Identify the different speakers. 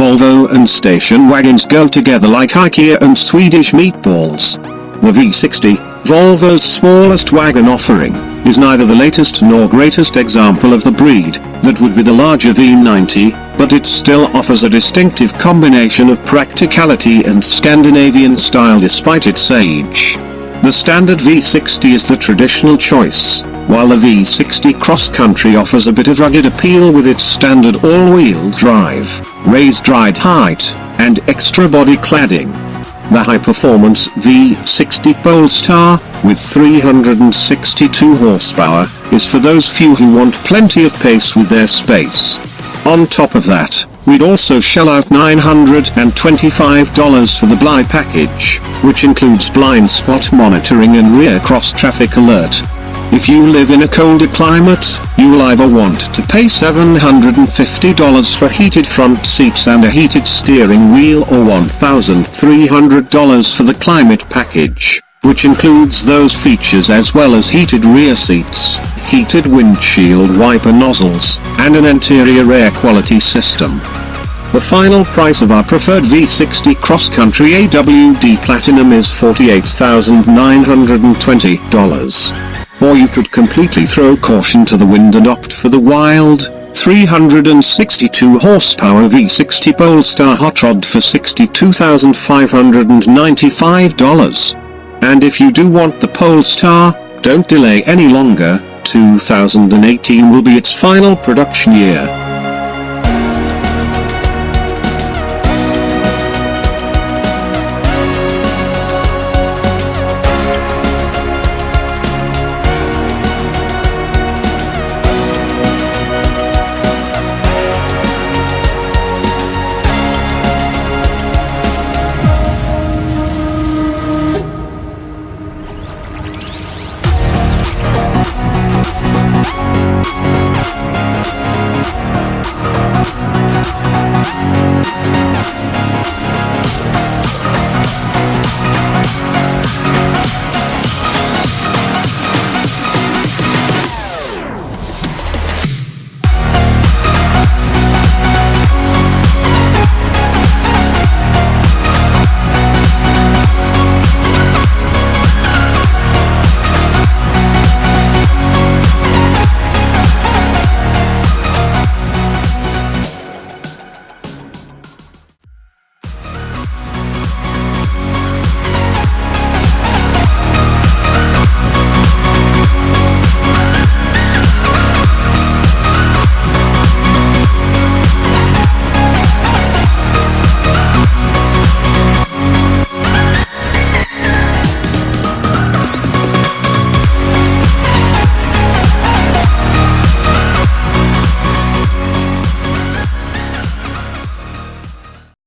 Speaker 1: Volvo and station wagons go together like Ikea and Swedish meatballs. The V60, Volvo's smallest wagon offering, is neither the latest nor greatest example of the breed, that would be the larger V90, but it still offers a distinctive combination of practicality and Scandinavian style despite its age. The standard V60 is the traditional choice, while the V60 Cross Country offers a bit of rugged appeal with its standard all-wheel drive, raised ride height, and extra body cladding. The high-performance V60 Polestar, with 362 horsepower, is for those few who want plenty of pace with their space. On top of that, we'd also shell out $925 for the blind package, which includes blind spot monitoring and rear cross-traffic alert. If you live in a colder climate, you'll either want to pay $750 for heated front seats and a heated steering wheel or $1,300 for the climate package, which includes those features as well as heated rear seats, heated windshield wiper nozzles, and an interior air quality system. The final price of our preferred V60 Cross Country AWD Platinum is $48,920. Or you could completely throw caution to the wind and opt for the wild, 362 horsepower V60 Polestar hot rod for $62,595. And if you do want the Polestar, don't delay any longer, 2018 will be its final production year.